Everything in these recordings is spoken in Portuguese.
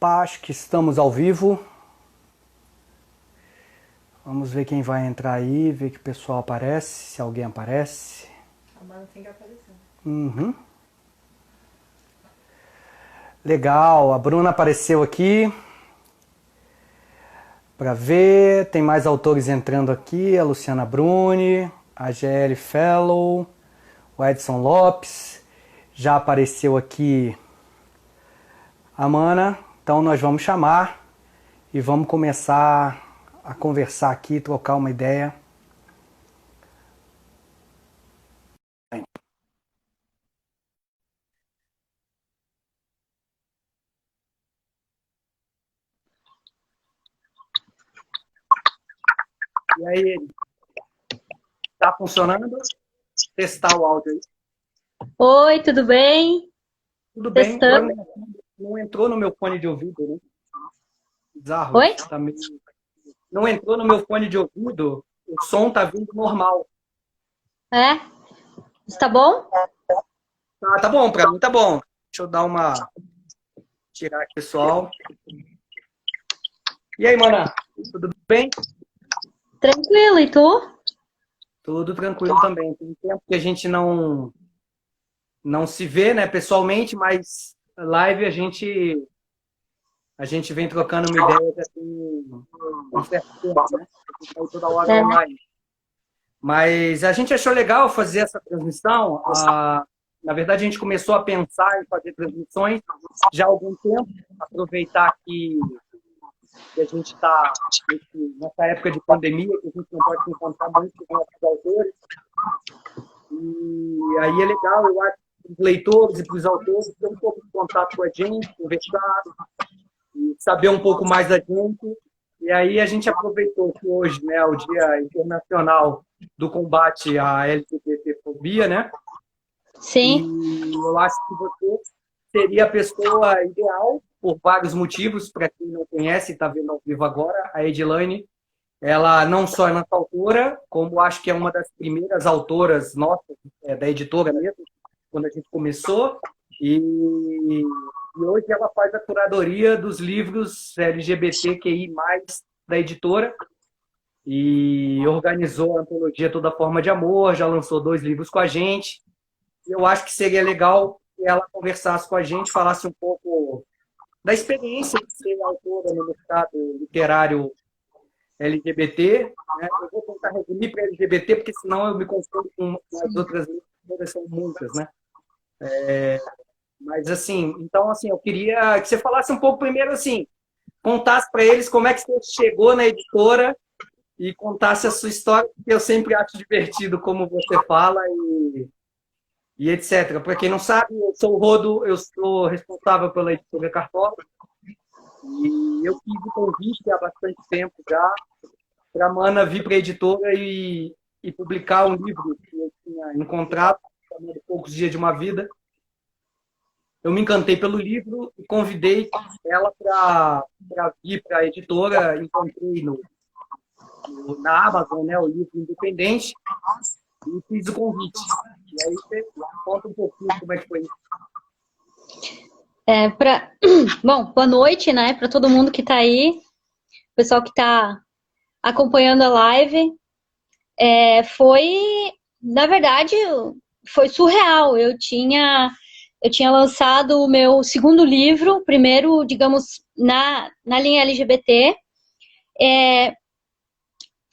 Opa, acho que estamos ao vivo. Vamos ver quem vai entrar aí, ver que o pessoal aparece, se alguém aparece. A Amanda tem que aparecer. Uhum. Legal, a Bruna apareceu aqui. Para ver, tem mais autores entrando aqui, a Luciana Bruni, a GL Fellow, o Edson Lopes. Já apareceu aqui a Mana, então nós vamos chamar e vamos começar a conversar aqui, trocar uma ideia. E aí, tá funcionando? Testar o áudio aí. Oi, tudo bem? Tudo bem? Testando. Agora não entrou no meu fone de ouvido, né? Bizarro. Oi? Tá meio... Não entrou no meu fone de ouvido, o som tá vindo normal. É? Está bom? Tá bom, pra mim tá bom. Deixa eu dar uma... Tirar aqui, pessoal. E aí, Mana? Tudo bem? Tranquilo, e tu? Tudo tranquilo também. Tem tempo que a gente não se vê, né, pessoalmente, mas live a gente vem trocando uma ideia já tem um certo tempo, né? A gente vai toda hora online. Mas a gente achou legal fazer essa transmissão. Na verdade, a gente começou a pensar em fazer transmissões já há algum tempo, aproveitar que a gente está nessa época de pandemia, que a gente não pode se encontrar muito com nossos autores. E aí é legal, eu acho, para os leitores e para os autores ter um pouco de contato com a gente, conversar, e saber um pouco mais da gente. E aí a gente aproveitou que hoje, né, o Dia Internacional do Combate à LGBTfobia, né? Sim. E eu acho que você seria a pessoa ideal por vários motivos. Para quem não conhece, está vendo ao vivo agora, a Edilane, ela não só é nossa autora, como acho que é uma das primeiras autoras nossas, da editora mesmo, quando a gente começou. E hoje ela faz a curadoria dos livros LGBTQI+, da editora. E organizou a antologia Toda Forma de Amor, já lançou 2 livros com a gente. Eu acho que seria legal que ela conversasse com a gente, falasse um pouco da experiência de ser autora no mercado literário LGBT. Né? Eu vou tentar resumir para LGBT, porque senão eu me confundo com as outras línguas, são muitas, né? Mas, assim, então, assim, eu queria que você falasse um pouco primeiro, assim, contasse para eles como é que você chegou na editora e contasse a sua história, porque eu sempre acho divertido como você fala e etc. Para quem não sabe, eu sou o Rodo, eu sou responsável pela editora Cartola e eu fiz o convite há bastante tempo já para a Mana vir para a editora e publicar um livro que eu tinha encontrado, chamado Poucos Dias de uma Vida. Eu me encantei pelo livro e convidei ela para vir para a editora. Encontrei na Amazon, né, o livro independente, e fiz o convite. E aí você conta um pouquinho como é que foi isso. Bom, boa noite, né, para todo mundo que está aí, pessoal que está acompanhando a live. Na verdade, foi surreal. Eu tinha lançado o meu segundo livro, primeiro, digamos, na linha LGBT.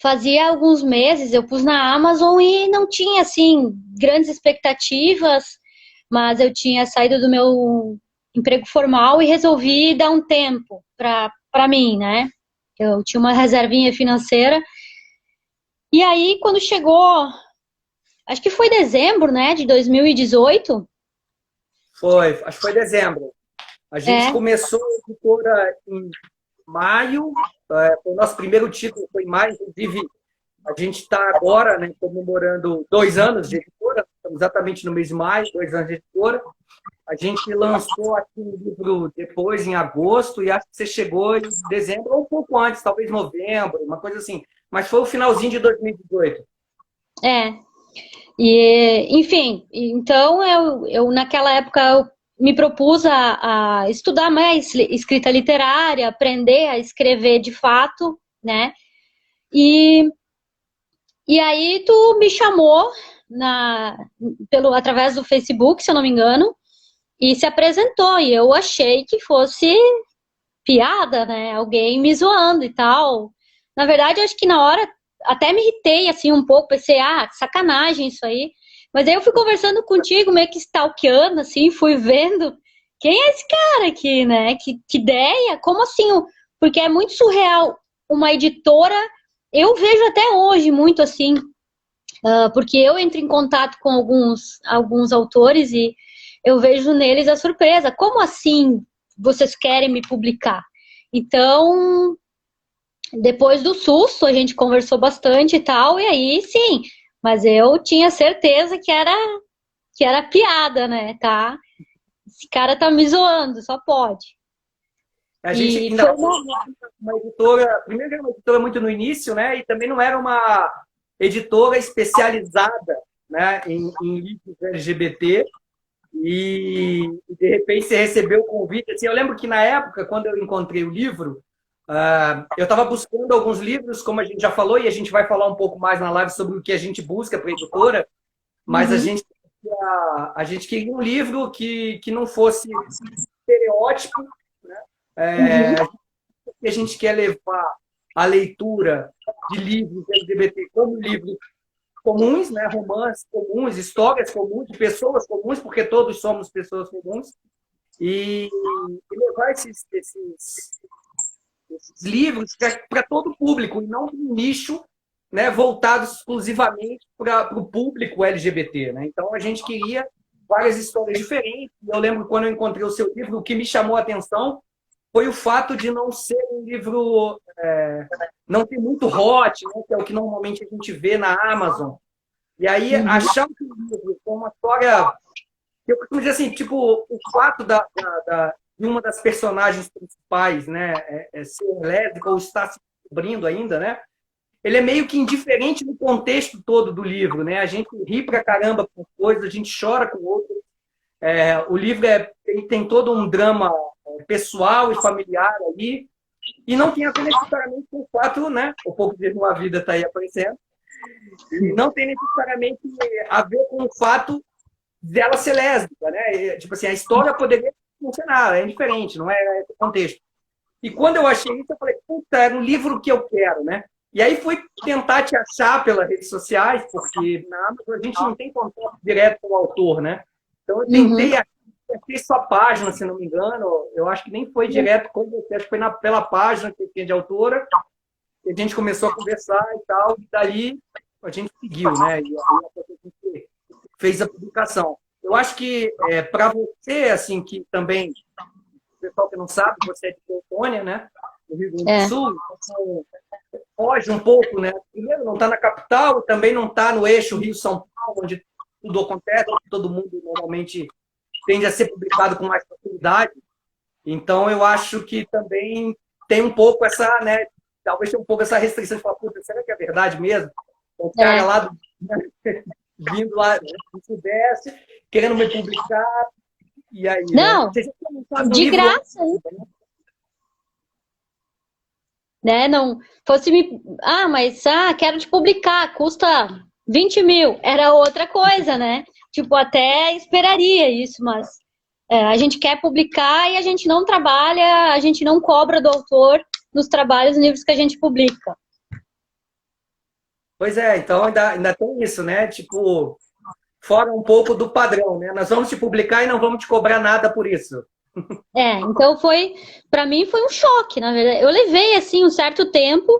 Fazia alguns meses, eu pus na Amazon e não tinha, assim, grandes expectativas, mas eu tinha saído do meu emprego formal e resolvi dar um tempo para mim, né? Eu tinha uma reservinha financeira. E aí, quando chegou, acho que foi dezembro, né, de 2018. Acho que foi dezembro. A gente começou a editora em maio, foi o nosso primeiro título, foi em maio, inclusive a gente está agora, né, comemorando 2 anos de editora, estamos exatamente no mês de maio, 2 anos de editora. A gente lançou aqui um livro depois, em agosto, e acho que você chegou em dezembro, ou um pouco antes, talvez novembro, uma coisa assim. Mas foi o finalzinho de 2018. E, enfim, então eu naquela época me propus a estudar mais escrita literária, aprender a escrever de fato, né? E aí tu me chamou através do Facebook, se eu não me engano, e se apresentou. E eu achei que fosse piada, né? Alguém me zoando e tal. Na verdade, eu acho que na hora até me irritei assim um pouco, pensei, sacanagem isso aí. Mas aí eu fui conversando contigo, meio que stalkeando, assim, fui vendo quem é esse cara aqui, né? Que ideia? Como assim? Porque é muito surreal. Uma editora, eu vejo até hoje muito assim, porque eu entro em contato com alguns autores e eu vejo neles a surpresa. Como assim vocês querem me publicar? Então, depois do susto, a gente conversou bastante e tal, e aí sim, mas eu tinha certeza que era piada, né, tá? Esse cara tá me zoando, só pode. A gente E ainda foi uma editora, primeiro era uma editora muito no início, né? E também não era uma editora especializada, né, em livros LGBT. E de repente você recebeu o convite. Assim, eu lembro que na época, quando eu encontrei o livro, eu estava buscando alguns livros, como a gente já falou, e a gente vai falar um pouco mais na live sobre o que a gente busca para a editora, mas a gente queria um livro que não fosse estereótipo, né? A gente quer levar a leitura de livros LGBT como livros comuns, né? Romances comuns, histórias comuns, de pessoas comuns, porque todos somos pessoas comuns, e levar esses livros para todo o público, e não um nicho, né, voltado exclusivamente para o público LGBT. Né? Então, a gente queria várias histórias diferentes. Eu lembro quando eu encontrei o seu livro, o que me chamou a atenção foi o fato de não ser um livro, não ter muito hot, né, que é o que normalmente a gente vê na Amazon. E aí, achar um livro com uma história, eu costumo dizer assim, tipo, o fato de uma das personagens principais, né, ser lésbica ou estar se descobrindo ainda, né, ele é meio que indiferente no contexto todo do livro, né, a gente ri pra caramba com coisas, a gente chora com outras. O livro tem todo um drama pessoal e familiar ali, e não tem a ver necessariamente com o fato, né, o pouco de uma vida está aí aparecendo, e não tem necessariamente a ver com o fato dela ser lésbica, né? Tipo assim, a história poderia funcionar, é indiferente, não é esse contexto. E quando eu achei isso, eu falei, puta, é um livro que eu quero, né? E aí fui tentar te achar pelas redes sociais, porque na Amazon a gente não tem contato direto com o autor, né? Então eu tentei achei sua página, se não me engano, eu acho que nem foi direto com você, acho que foi pela página que tinha de autora, e a gente começou a conversar e tal, e daí a gente seguiu, né? E aí a gente fez a publicação. Eu acho que para você, assim, que também, o pessoal que não sabe, você é de Teutônia, né? Do Rio Grande do Sul, então foge um pouco, né? Primeiro, não está na capital, também não está no eixo Rio-São Paulo, onde tudo acontece, todo mundo normalmente tende a ser publicado com mais facilidade. Então, eu acho que também tem um pouco essa, né? Talvez tenha um pouco essa restrição de falar, puta, será que é verdade mesmo? O cara lá do, vindo lá do Sudeste, querendo me publicar, e aí? Não, de graça. Né? Não fosse me. Mas quero te publicar, custa 20 mil. Era outra coisa, né? Tipo, até esperaria isso, mas a gente quer publicar e a gente não trabalha, a gente não cobra do autor nos trabalhos, nos livros que a gente publica. Pois é, então ainda tem isso, né? Tipo, fora um pouco do padrão, né? Nós vamos te publicar e não vamos te cobrar nada por isso. Então para mim foi um choque, na verdade. Eu levei, assim, um certo tempo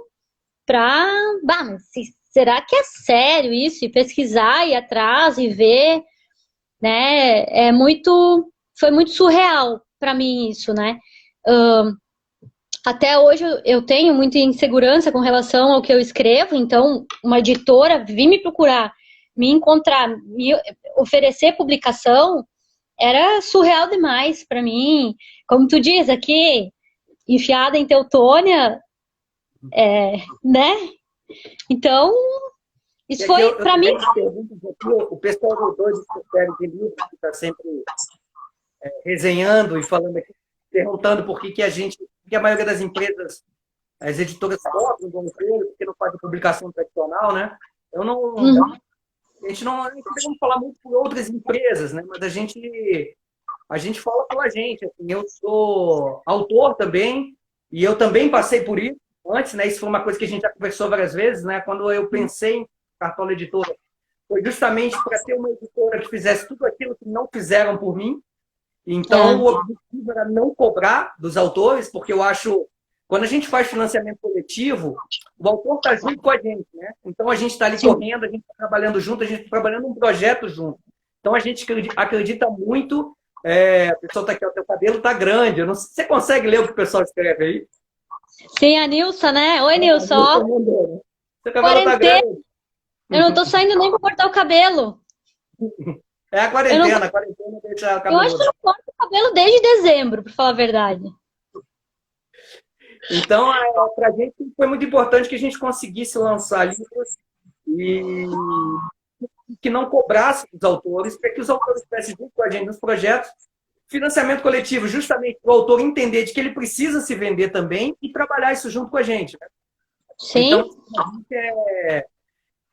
mas será que é sério isso? E pesquisar, ir atrás e ver, né? Foi muito surreal para mim isso, né? Até hoje eu tenho muita insegurança com relação ao que eu escrevo, então uma editora vir me procurar, me encontrar, me oferecer publicação, era surreal demais para mim. Como tu diz aqui, enfiada em Teutônia, né? Então, isso foi para mim. O pessoal do Dois Espécie de Livro, que está sempre resenhando e falando aqui, perguntando por que que a maioria das empresas, as editoras cobram do autor, porque não fazem publicação tradicional, né? Eu não, a gente não tem como falar muito por outras empresas, né? Mas a gente fala pela gente. Assim, eu sou autor também, e eu também passei por isso antes, né? Isso foi uma coisa que a gente já conversou várias vezes, né? Quando eu pensei em Cartola Editora, foi justamente para ter uma editora que fizesse tudo aquilo que não fizeram por mim. Então, o objetivo era não cobrar dos autores, porque eu acho, quando a gente faz financiamento coletivo, o autor está junto com a gente, né? Então, a gente está ali correndo, a gente está trabalhando junto, a gente está trabalhando um projeto junto. Então, a gente acredita muito. O pessoal está aqui, o teu cabelo está grande. Eu não sei, você consegue ler o que o pessoal escreve aí? Sim, a Nilson, né? Oi, Nilson. Ó. Seu cabelo está grande. Eu não tô saindo nem para cortar o cabelo. É a quarentena, a quarentena deixa o cabelo. Eu acho que eu não corto o cabelo desde dezembro, para falar a verdade. Então, para a gente foi muito importante que a gente conseguisse lançar livros e que não cobrasse os autores, para que os autores estivessem junto com a gente nos projetos. Financiamento coletivo, justamente para o autor entender de que ele precisa se vender também e trabalhar isso junto com a gente. Né? Sim. Então, a gente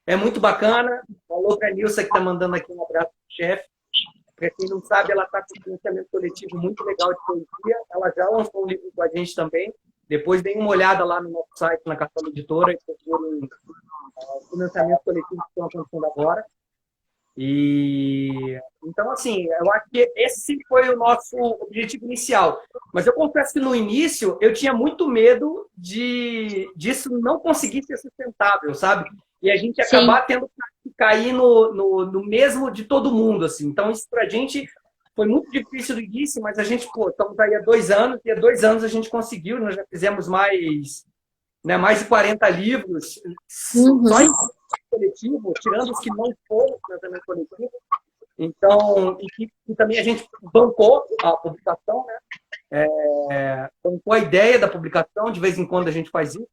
é muito bacana. Falou para a Nilson, que está mandando aqui um abraço para o chefe. Para quem não sabe, ela está com um financiamento coletivo muito legal de poesia. Ela já lançou um livro com a gente também. Depois dê uma olhada lá no nosso site, na Cartola Editora, e procurem o financiamento coletivo que estão acontecendo agora. E então, assim, eu acho que esse foi o nosso objetivo inicial. Mas eu confesso que no início eu tinha muito medo disso não conseguir ser sustentável, sabe? E a gente acabar tendo que cair no mesmo de todo mundo, assim. Então, isso pra gente foi muito difícil no início, mas a gente, estamos aí há 2 anos, e há 2 anos a gente conseguiu, nós já fizemos mais de 40 livros, só em coletivo, tirando os que não foram financiamento coletivo. Então, e também a gente bancou a publicação, né? Bancou a ideia da publicação, de vez em quando a gente faz isso.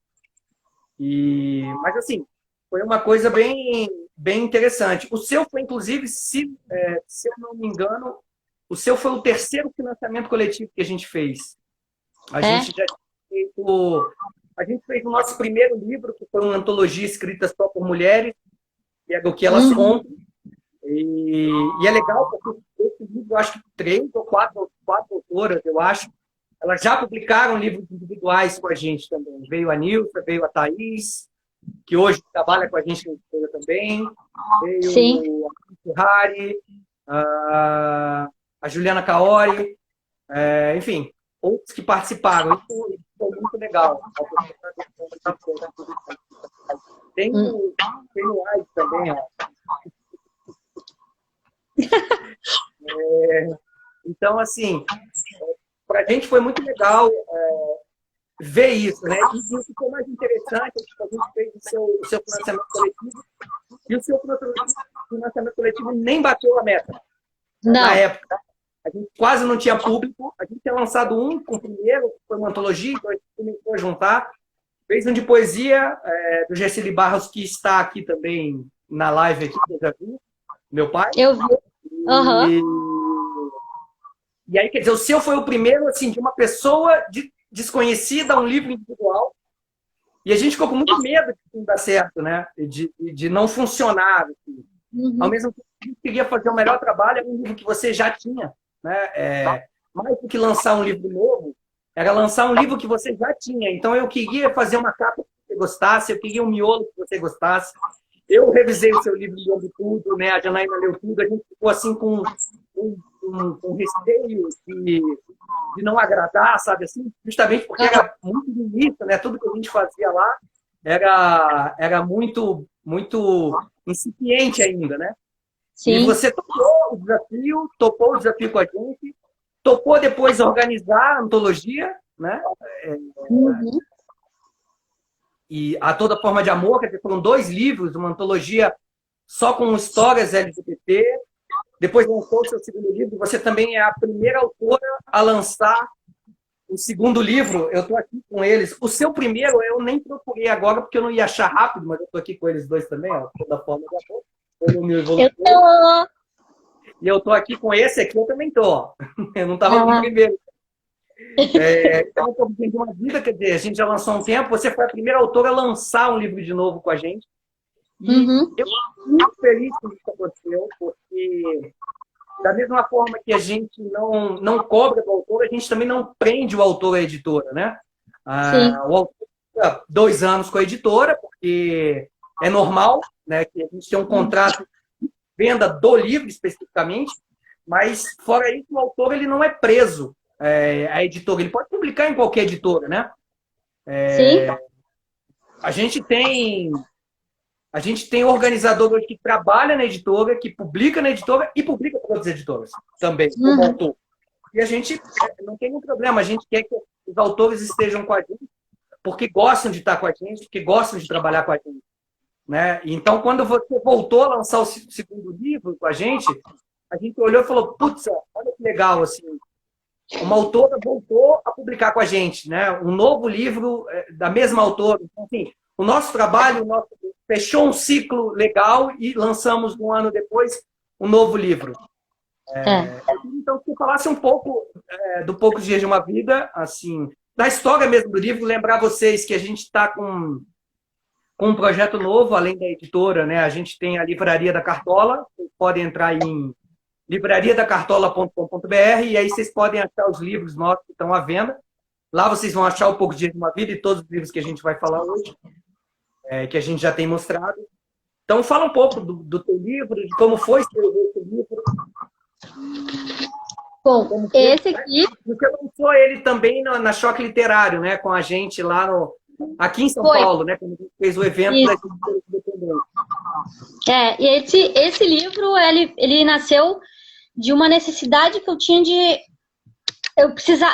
Mas, assim, foi uma coisa bem interessante. O seu foi, inclusive, se eu não me engano, o seu foi o 3º financiamento coletivo que a gente fez. A gente já fez o nosso primeiro livro, que foi uma antologia escrita só por mulheres, que é do que elas contam. E é legal, porque esse livro, eu acho que 3 ou 4 autoras, eu acho, elas já publicaram livros individuais com a gente também. Veio a Nilson, veio a Thaís, que hoje trabalha com a gente na editora também. Veio a Ferrari, a Juliana Caori, enfim, outros que participaram. Isso foi muito legal. Tem o AIDS também, ó. Então, assim, para a gente foi muito legal ver isso, né? E o que foi mais interessante é que a gente fez o seu financiamento coletivo, e o seu financiamento coletivo nem bateu a meta. Na época, a gente quase não tinha público. A gente tinha lançado um com o primeiro, que foi uma antologia, então a gente começou a juntar. Fez um de poesia do Gercili Barros, que está aqui também na live, aqui, que eu já vi, meu pai. Eu vi. E aí, quer dizer, o seu foi o primeiro, assim, de uma pessoa desconhecida, um livro individual. E a gente ficou com muito medo de não dar certo, né? De não funcionar. Assim. Ao mesmo tempo, a gente queria fazer o melhor trabalho, era um livro que você já tinha. Né? Mais do que lançar um livro novo, era lançar um livro que você já tinha. Então, eu queria fazer uma capa que você gostasse, eu queria um miolo que você gostasse. Eu revisei o seu livro, lendo tudo, né? A Janaína leu tudo, a gente ficou assim com receio de não agradar, sabe assim? Justamente porque era muito início, né? Tudo que a gente fazia lá era muito, muito incipiente ainda, né? Sim. E você topou o desafio com a gente, topou depois organizar a antologia, né? E A Toda Forma de Amor, que foram 2 livros, uma antologia só com histórias LGBT. Depois lançou o seu segundo livro. Você também é a primeira autora a lançar o segundo livro. Eu estou aqui com eles. O seu primeiro eu nem procurei agora, porque eu não ia achar rápido, mas eu estou aqui com eles 2 também, ó, Toda Forma de Amor. E eu tô aqui com esse aqui, eu também tô. Eu não estava com o primeiro. Então, um pouquinho de uma vida, quer dizer, a gente já lançou há um tempo, você foi a primeira autora a lançar um livro de novo com a gente. E eu estou muito feliz que isso aconteceu, porque da mesma forma que a gente não cobra do autor, a gente também não prende o autor à editora, né? O autor fica 2 anos com a editora, porque é normal, né, que a gente tenha um contrato de venda do livro especificamente, mas fora isso, o autor ele não é preso à editora, ele pode publicar em qualquer editora, né? Sim. A gente tem organizador hoje que trabalha na editora, que publica na editora e publica para outras editoras também, como autor. E a gente não tem nenhum problema, a gente quer que os autores estejam com a gente porque gostam de estar com a gente, porque gostam de trabalhar com a gente. Né? Então, quando você voltou a lançar o segundo livro com a gente olhou e falou, putz, olha que legal, assim, uma autora voltou a publicar com a gente, né? Um novo livro da mesma autora. Então, assim, o nosso trabalho, fechou um ciclo legal e lançamos 1 ano depois um novo livro. Então, se eu falasse um pouco do Poucos Dias de uma Vida, assim, da história mesmo do livro, lembrar vocês que a gente está com um projeto novo, além da editora, né? A gente tem a Livraria da Cartola, vocês podem entrar em livrariadacartola.com.br e aí vocês podem achar os livros nossos que estão à venda. Lá vocês vão achar o Poucos Dias de uma Vida e todos os livros que a gente vai falar hoje, que a gente já tem mostrado. Então, fala um pouco do teu livro, de como foi escrever esse livro. Bom, esse aqui... Você lançou ele também na Choque Literário, né? Com a gente lá aqui em São Paulo, né? Quando a gente fez o evento da Editora Independente. E esse livro, ele nasceu de uma necessidade que eu tinha de...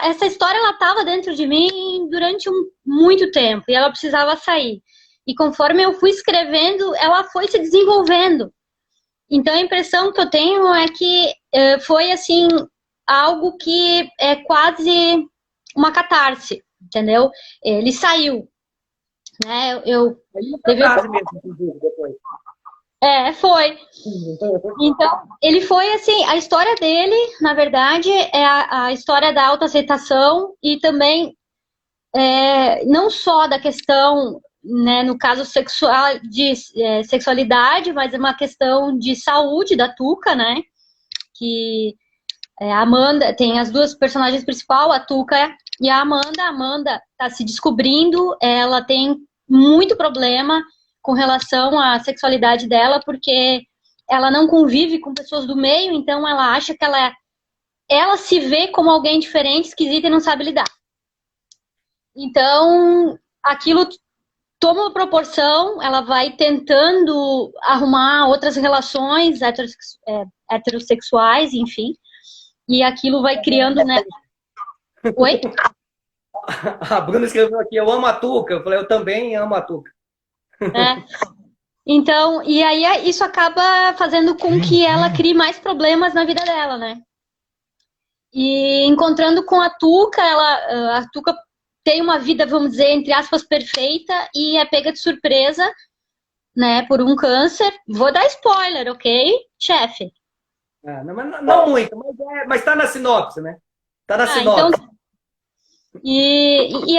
Essa história, ela estava dentro de mim durante muito tempo, e ela precisava sair. E conforme eu fui escrevendo, ela foi se desenvolvendo. Então, a impressão que eu tenho é que foi, assim, algo que é quase uma catarse, entendeu? Ele saiu, né? Foi. Então, ele foi assim, a história dele, na verdade, é a história da autoaceitação e também não só da questão, né, no caso sexual, de sexualidade, mas é uma questão de saúde da Tuca, né? Que a Amanda, tem as duas personagens principais, a Tuca e a Amanda. A Amanda está se descobrindo, ela tem muito problema com relação à sexualidade dela, porque ela não convive com pessoas do meio, então ela acha que ela se vê como alguém diferente, esquisita e não sabe lidar. Então, aquilo toma uma proporção, ela vai tentando arrumar outras relações heterossexuais, enfim, e aquilo vai criando, né? Oi? A Bruna escreveu aqui, eu amo a Tuca. Eu falei, eu também amo a Tuca. Então, e aí isso acaba fazendo com que ela crie mais problemas na vida dela, né? E encontrando com a Tuca, a Tuca tem uma vida, vamos dizer, entre aspas, perfeita e é pega de surpresa, né, por um câncer. Vou dar spoiler, ok, chefe? Não muito, mas tá na sinopse, né? Tá na sinopse. Então, e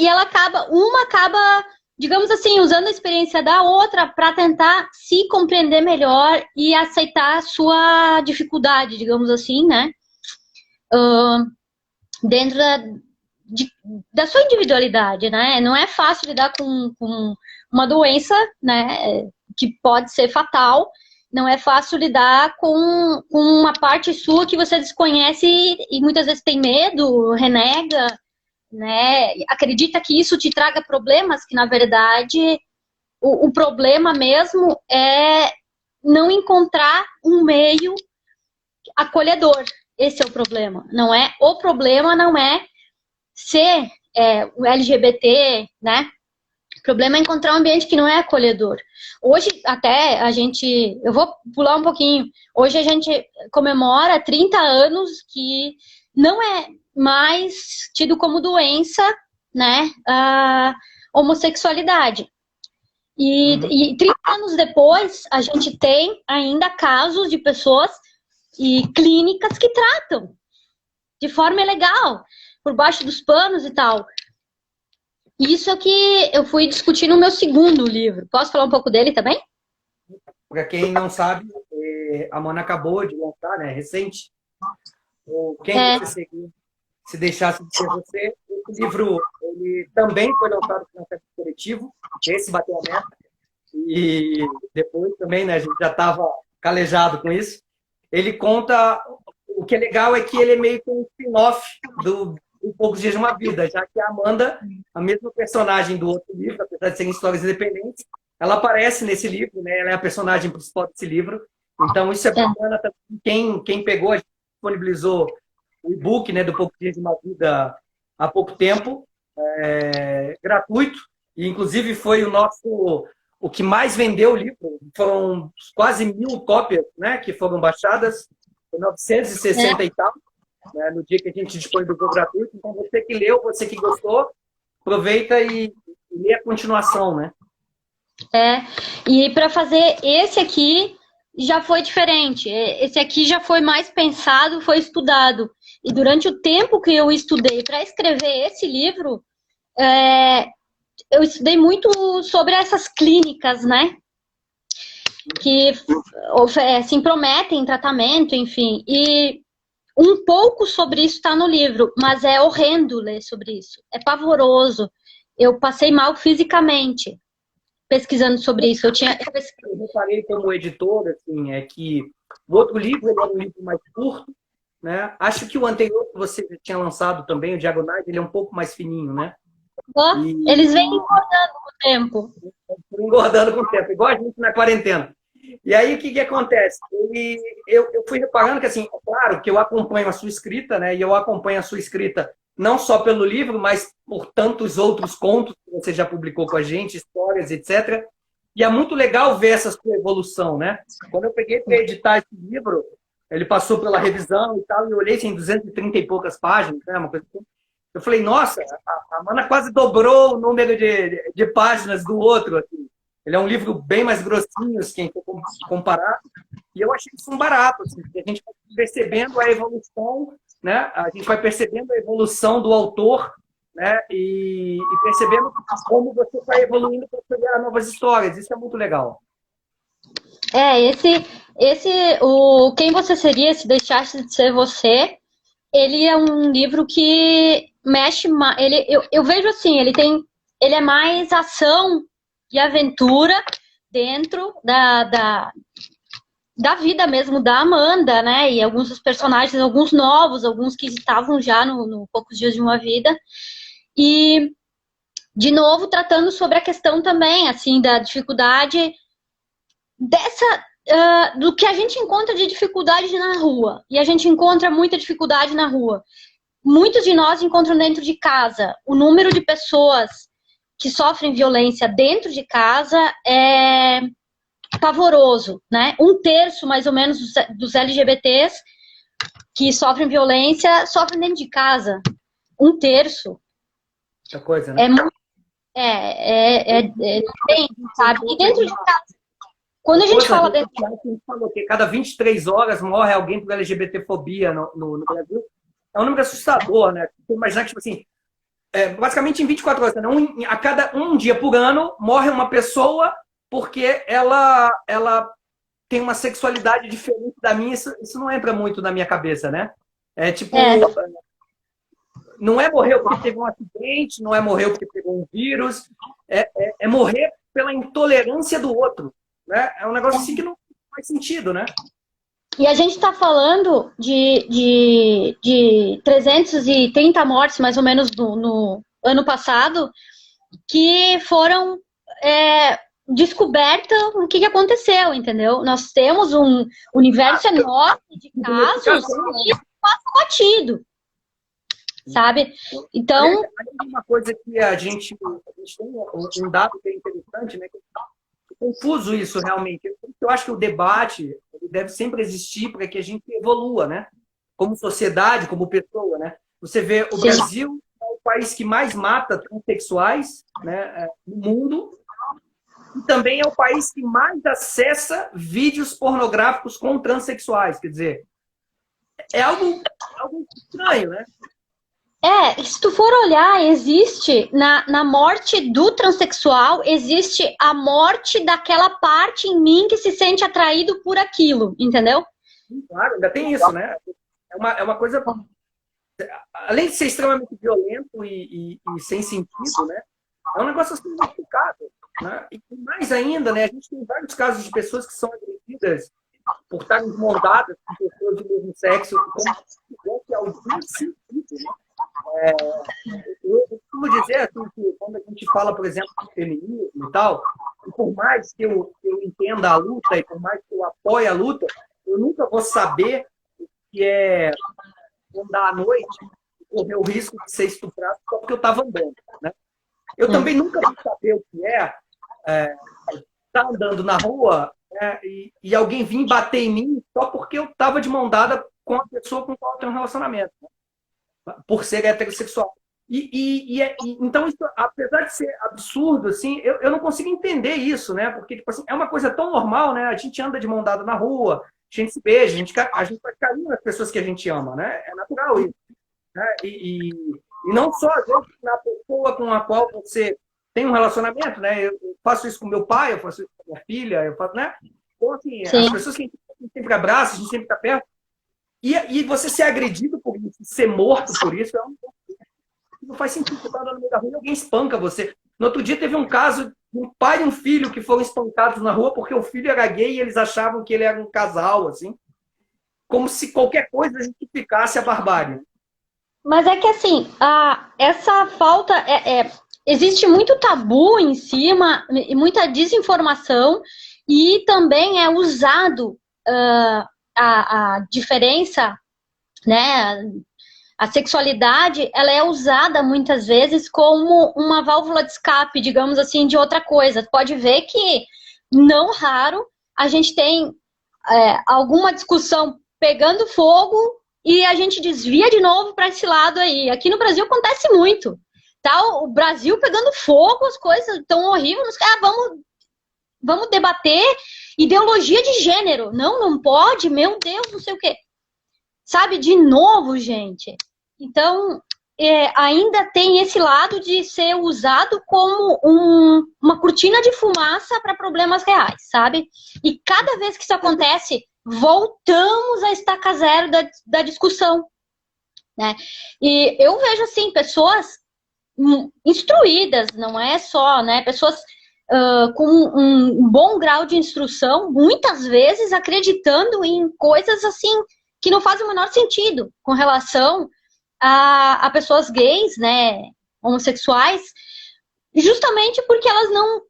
ela acaba, digamos assim, usando a experiência da outra para tentar se compreender melhor e aceitar a sua dificuldade, digamos assim, né? Dentro da sua individualidade, né? Não é fácil lidar com uma doença, né? Que pode ser fatal. Não é fácil lidar com uma parte sua que você desconhece e muitas vezes tem medo, renega, né? Acredita que isso te traga problemas, que na verdade o problema mesmo é não encontrar um meio acolhedor. Esse é o problema. O problema não é ser o LGBT, né? O problema é encontrar um ambiente que não é acolhedor. Hoje, até eu vou pular um pouquinho, hoje a gente comemora 30 anos que não é mais tido como doença, né, a homossexualidade. E 30 anos depois, a gente tem ainda casos de pessoas e clínicas que tratam de forma ilegal, por baixo dos panos e tal. Isso é que eu fui discutir no meu segundo livro. Posso falar um pouco dele também? Para quem não sabe, a Mana acabou de lançar, né, recente, o Quem Você Seguir, Se Deixasse de Ser Você. Esse livro ele também foi lançado com financiamento coletivo, esse bateu a meta, e depois também, né, a gente já estava calejado com isso. Ele conta, o que é legal é que ele é meio que um spin-off do Poucos Dias de uma Vida, já que a Amanda, a mesma personagem do outro livro, apesar de serem histórias independentes, ela aparece nesse livro, né? Ela é a personagem principal desse livro. Então, isso é bacana também. Quem pegou, a gente disponibilizou o e-book, né, do Poucos Dias de uma Vida há pouco tempo, gratuito. E, inclusive, foi o que mais vendeu o livro. Foram quase 1.000 cópias, né, que foram baixadas, 960 e tal, né, no dia que a gente disponibilizou gratuito. Então, você que leu, você que gostou, aproveita e lê a continuação, né? E para fazer esse aqui já foi diferente. Esse aqui já foi mais pensado, foi estudado. E durante o tempo que eu estudei para escrever esse livro, eu estudei muito sobre essas clínicas, né? Que se intrometem em tratamento, enfim. E um pouco sobre isso está no livro, mas é horrendo ler sobre isso. É pavoroso. Eu passei mal fisicamente pesquisando sobre isso. Eu reparei como editor, assim, é que o outro livro ele é um livro mais curto, né? Acho que o anterior que você tinha lançado também, o Diagonais, ele é um pouco mais fininho, né? Eles vêm engordando com o tempo. Engordando com o tempo, igual a gente na quarentena. E aí, o que acontece? Eu fui reparando que, assim, claro que eu acompanho a sua escrita, né? E eu acompanho a sua escrita não só pelo livro, mas por tantos outros contos que você já publicou com a gente, histórias, etc. E é muito legal ver essa sua evolução, né? Quando eu peguei para editar esse livro, ele passou pela revisão e tal, e eu olhei assim, 230 e poucas páginas, né? Uma coisa assim. Eu falei, nossa, a Mana quase dobrou o número de páginas do outro. Assim. Ele é um livro bem mais grossinho, se quem for comparar. E eu achei isso um barato, assim, porque a gente vai percebendo a evolução, né? A gente vai percebendo a evolução do autor, né? E percebendo como você vai evoluindo para criar novas histórias. Isso é muito legal. O Quem Você Seria Se Deixasse de Ser Você, ele é um livro que mexe mais. Eu vejo assim, ele é mais ação e aventura dentro da vida mesmo da Amanda, né? E alguns dos personagens, alguns novos, alguns que estavam já no Poucos Dias de uma Vida. E, de novo, tratando sobre a questão também, assim, da dificuldade do que a gente encontra de dificuldade na rua. E a gente encontra muita dificuldade na rua. Muitos de nós encontram dentro de casa. O número de pessoas que sofrem violência dentro de casa é pavoroso, né? 1/3, mais ou menos, dos LGBTs que sofrem violência sofrem dentro de casa. 1/3. Muita coisa, né? Bem, sabe? E dentro de casa, quando a gente fala dentro de casa... A gente falou que cada 23 horas morre alguém por LGBTfobia no Brasil. É um número assustador, né? Você imaginar que, tipo assim, basicamente em 24 horas, né? A cada um dia por ano morre uma pessoa porque ela tem uma sexualidade diferente da minha. Isso não entra muito na minha cabeça, né? Não é morrer porque teve um acidente, não é morrer porque pegou um vírus, é morrer pela intolerância do outro, né? É um negócio assim que não faz sentido, né? E a gente está falando de 330 mortes, mais ou menos, no ano passado, que foram descobertas o que aconteceu, entendeu? Nós temos um universo enorme de casos e isso passa batido, sabe? Então... Uma coisa que a gente tem um dado que é interessante, né? Confuso isso realmente. Eu acho que o debate deve sempre existir para que a gente evolua, né? Como sociedade, como pessoa, né? Você vê o Brasil é o país que mais mata transexuais, né, no mundo, e também é o país que mais acessa vídeos pornográficos com transexuais. Quer dizer, é algo estranho, né? Se tu for olhar, existe na morte do transexual, existe a morte daquela parte em mim que se sente atraído por aquilo, entendeu? Claro, ainda tem isso, né? É uma coisa, além de ser extremamente violento e sem sentido, né? É um negócio assim complicado, né? E mais ainda, né? A gente tem vários casos de pessoas que são agredidas por estarem desmontadas com pessoas do mesmo sexo, como que algum sentido, né? Eu costumo dizer assim, que quando a gente fala, por exemplo, de feminismo e tal, e por mais que eu entenda a luta e por mais que eu apoie a luta, eu nunca vou saber o que é andar à noite e correr o risco de ser estuprado só porque eu estava andando, né? Eu também nunca vou saber o que é estar andando na rua, né, e alguém vir bater em mim só porque eu estava de mão dada com a pessoa com qual eu tenho um relacionamento, né? Por ser heterossexual. Então, isso, apesar de ser absurdo, assim, eu não consigo entender isso, né? Porque, tipo assim, é uma coisa tão normal, né? A gente anda de mão dada na rua, a gente se beija, a gente faz carinho nas pessoas que a gente ama, né? É natural isso, né? E não só, às vezes, na pessoa com a qual você tem um relacionamento, né? Eu faço isso com meu pai, eu faço isso com minha filha, eu faço, né? Então, assim, Sim. as pessoas que a gente sempre abraça, a gente sempre está perto, e você ser agredido por isso, ser morto por isso, não faz sentido. Você está andando no meio da rua e alguém espanca você. No outro dia teve um caso de um pai e um filho que foram espancados na rua porque o filho era gay e eles achavam que ele era um casal, assim. Como se qualquer coisa justificasse a barbárie. Mas é que assim, essa falta existe muito tabu em cima e muita desinformação e também é usado a diferença, né? A sexualidade, ela é usada muitas vezes como uma válvula de escape, digamos assim, de outra coisa. Pode ver que, não raro, a gente tem alguma discussão pegando fogo e a gente desvia de novo para esse lado aí. Aqui no Brasil acontece muito. Tá? O Brasil pegando fogo, as coisas tão horríveis. Vamos debater ideologia de gênero. Não pode, meu Deus, não sei o quê. Sabe, de novo, gente. Então, ainda tem esse lado de ser usado como uma cortina de fumaça para problemas reais, sabe? E cada vez que isso acontece, voltamos à estaca zero da discussão, né? E eu vejo, assim, pessoas instruídas, não é só, né? Pessoas com um bom grau de instrução, muitas vezes acreditando em coisas, assim, que não fazem o menor sentido com relação a pessoas gays, né, homossexuais, justamente porque elas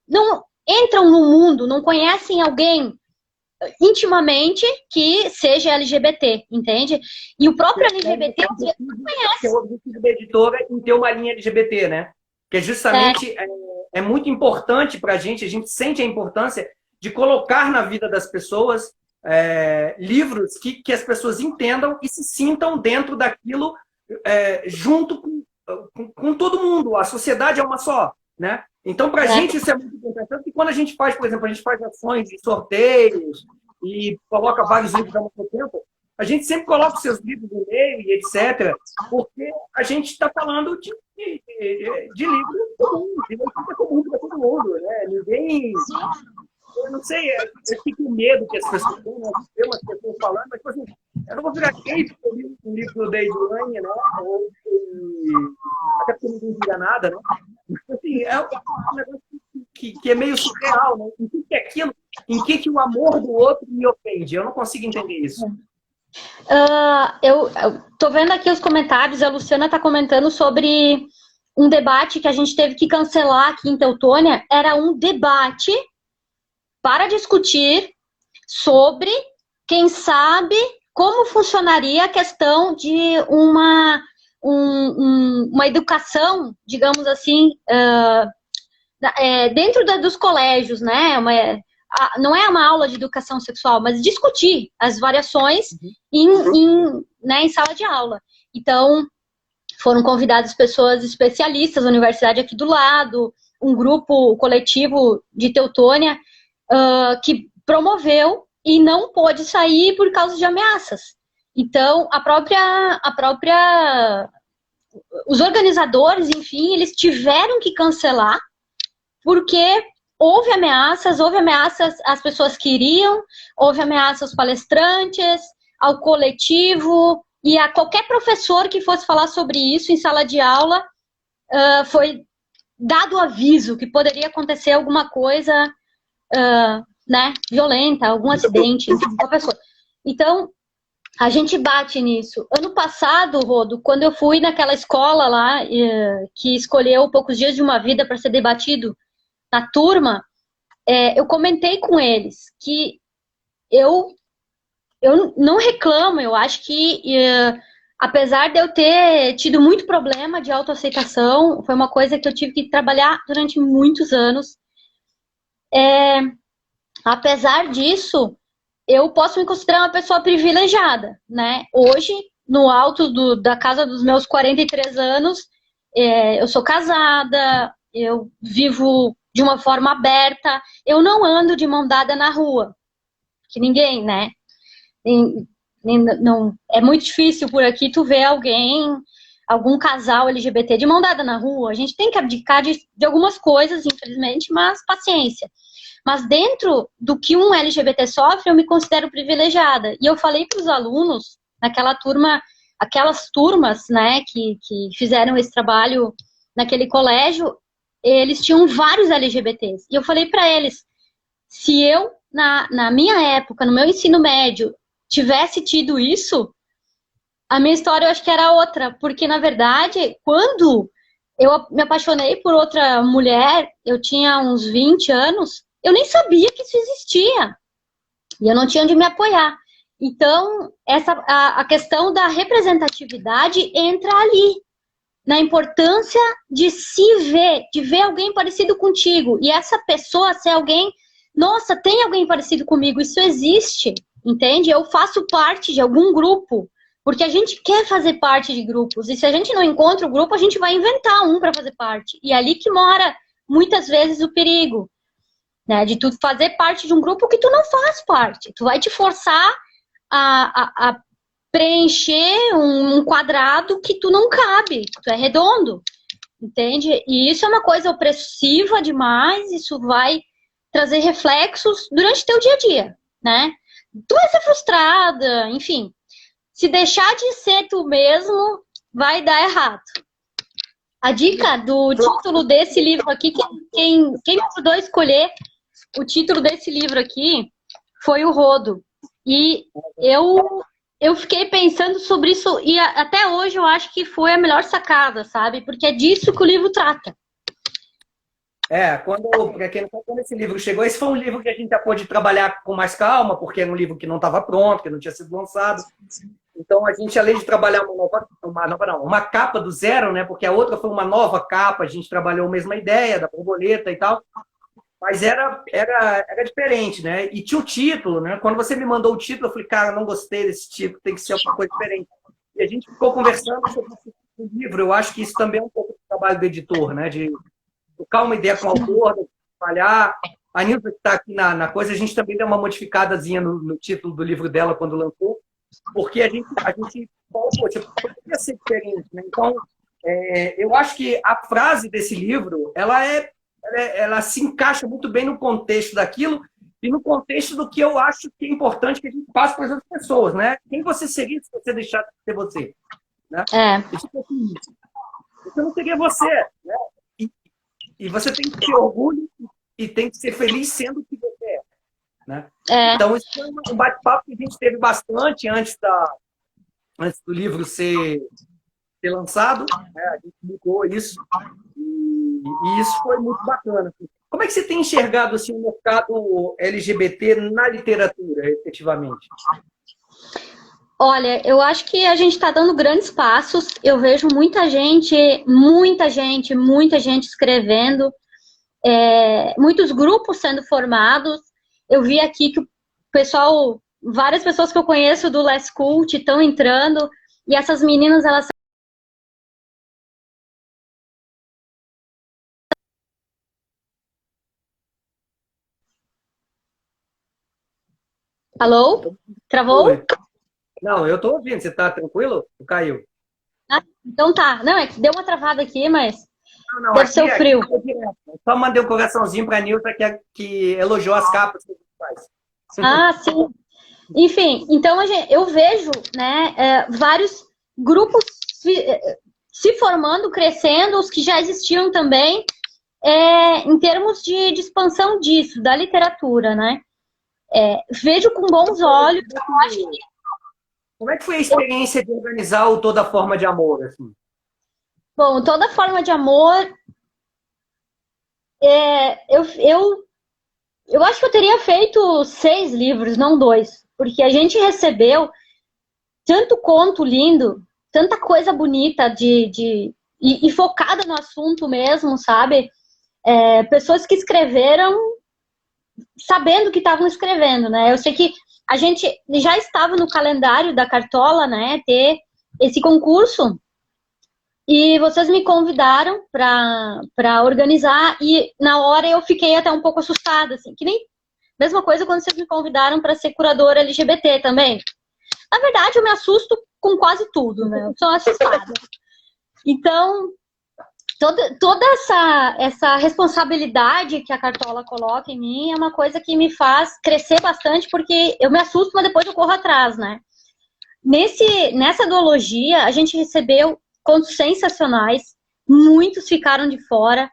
não entram no mundo, não conhecem alguém intimamente que seja LGBT, entende? E o próprio LGBT não conhece. O objetivo da editora é ter uma linha LGBT, né? Que é justamente é muito importante para a gente sente a importância de colocar na vida das pessoas livros que as pessoas entendam e se sintam dentro daquilo junto com todo mundo. A sociedade é uma só, né? Então, para a gente isso é muito importante. Tanto que quando a gente faz, por exemplo, a gente faz ações de sorteios e coloca vários livros ao mesmo tempo, a gente sempre coloca os seus livros no meio e etc., porque a gente está falando de livro comum, de leitura comum para todo mundo, né? Ninguém... Eu não sei, eu fico com medo que as pessoas têm, né? Tem umas pessoas falando, mas, tipo assim, eu não vou virar gay porque eu li um livro da Edilane, né? Até porque ninguém vira nada, né? Assim, é um negócio que é meio surreal, né? Em que é aquilo? Em que o amor do outro me ofende? Eu não consigo entender isso. Eu tô vendo aqui os comentários, a Luciana tá comentando sobre um debate que a gente teve que cancelar aqui em Teutônia. Era um debate para discutir sobre, quem sabe, como funcionaria a questão de uma educação, digamos assim, dentro dos colégios, né? Não é uma aula de educação sexual, mas discutir as variações em sala de aula. Então, foram convidadas pessoas especialistas, a universidade aqui do lado, um grupo coletivo de Teutônia, que promoveu e não pôde sair por causa de ameaças. Então, os organizadores, enfim, eles tiveram que cancelar, porque houve ameaças às pessoas que iriam, houve ameaças aos palestrantes, ao coletivo, e a qualquer professor que fosse falar sobre isso em sala de aula, foi dado aviso que poderia acontecer alguma coisa, né, violenta, algum acidente, enfim, com a pessoa. Então, a gente bate nisso. Ano passado, Rodo, quando eu fui naquela escola lá, que escolheu Poucos Dias de uma Vida para ser debatido na turma, eu comentei com eles que eu não reclamo, eu acho que, apesar de eu ter tido muito problema de autoaceitação, foi uma coisa que eu tive que trabalhar durante muitos anos. Apesar disso, eu posso me considerar uma pessoa privilegiada, né? Hoje, no alto da casa dos meus 43 anos, eu sou casada, eu vivo de uma forma aberta, eu não ando de mão dada na rua, que ninguém, né? Não, é muito difícil por aqui tu ver algum casal LGBT de mão dada na rua. A gente tem que abdicar de algumas coisas, infelizmente, mas paciência. Mas dentro do que um LGBT sofre, eu me considero privilegiada. E eu falei para os alunos, naquela turma, aquelas turmas, né, que fizeram esse trabalho naquele colégio, eles tinham vários LGBTs. E eu falei para eles, se eu, na minha época, no meu ensino médio, tivesse tido isso, a minha história eu acho que era outra. Porque, na verdade, quando eu me apaixonei por outra mulher, eu tinha uns 20 anos, eu nem sabia que isso existia. E eu não tinha onde me apoiar. Então, a questão da representatividade entra ali, na importância de se ver, de ver alguém parecido contigo. E essa pessoa ser alguém, nossa, tem alguém parecido comigo, isso existe, entende? Eu faço parte de algum grupo, porque a gente quer fazer parte de grupos. E se a gente não encontra o grupo, a gente vai inventar um para fazer parte. E é ali que mora, muitas vezes, o perigo. Né, de tu fazer parte de um grupo que tu não faz parte. Tu vai te forçar a preencher um quadrado que tu não cabe, tu é redondo, entende? E isso é uma coisa opressiva demais, isso vai trazer reflexos durante teu dia a dia, né? Tu vai ser frustrada, enfim. Se deixar de ser tu mesmo, vai dar errado. A dica do título desse livro aqui, quem me ajudou a escolher o título desse livro aqui foi o Rodo. E eu fiquei pensando sobre isso e até hoje eu acho que foi a melhor sacada, sabe? Porque é disso que o livro trata. Para quem não sabe, quando esse livro chegou, esse foi um livro que a gente já pôde trabalhar com mais calma, porque era um livro que não estava pronto, que não tinha sido lançado. Então, a gente, além de trabalhar uma capa do zero, né? Porque a outra foi uma nova capa, a gente trabalhou a mesma ideia da borboleta e tal. Mas era diferente, né? E tinha o título, né? Quando você me mandou o título, eu falei, cara, não gostei desse título, tem que ser alguma coisa diferente. E a gente ficou conversando sobre o livro. Eu acho que isso também é um pouco do trabalho do editor, né? De trocar uma ideia com o autor, de trabalhar. A Nilza, que está aqui na coisa, a gente também deu uma modificadazinha no título do livro dela quando lançou, porque a gente falou, poxa, poderia ser diferente, né? Então, eu acho que a frase desse livro, ela se encaixa muito bem no contexto daquilo e no contexto do que eu acho que é importante que a gente passe para as outras pessoas, né? Quem você seria se você deixasse de ser você? Né? Você não seria você, né? E você tem que ter orgulho e tem que ser feliz sendo o que você é. Né? Então, isso foi um bate-papo que a gente teve bastante antes do livro ser lançado. Né? A gente mudou isso. E isso foi muito bacana. Como é que você tem enxergado assim, o mercado LGBT na literatura, efetivamente? Olha, eu acho que a gente está dando grandes passos. Eu vejo muita gente escrevendo, muitos grupos sendo formados. Eu vi aqui que o pessoal, várias pessoas que eu conheço do Less Cult estão entrando, e essas meninas, elas Alô? Travou? Não, eu tô ouvindo. Você tá tranquilo? Caiu. Ah, então tá. Não, é que deu uma travada aqui, mas Não, deve ser o frio. aqui tá direto. Eu só mandei um coraçãozinho pra Nilza que elogiou as capas que a gente faz. Ah, sim. Enfim, então eu vejo, né, vários grupos se formando, crescendo, os que já existiam também, em termos de expansão disso, da literatura, né? Vejo com bons olhos. Eu acho que Como é que foi a experiência de organizar o Toda Forma de Amor? Assim? bom, toda forma de amor, eu acho que eu teria feito 6 livros, não 2, porque a gente recebeu tanto conto lindo, tanta coisa bonita e focada no assunto mesmo, sabe? Pessoas que escreveram sabendo que estavam escrevendo, né? Eu sei que a gente já estava no calendário da Cartola, né? Ter esse concurso. E vocês me convidaram para organizar e na hora eu fiquei até um pouco assustada, assim, que nem mesma coisa quando vocês me convidaram para ser curadora LGBT também. Na verdade, eu me assusto com quase tudo, né? Eu sou assustada. Então, toda essa responsabilidade que a Cartola coloca em mim é uma coisa que me faz crescer bastante, porque eu me assusto, mas depois eu corro atrás, né? Nessa duologia, a gente recebeu contos sensacionais, muitos ficaram de fora.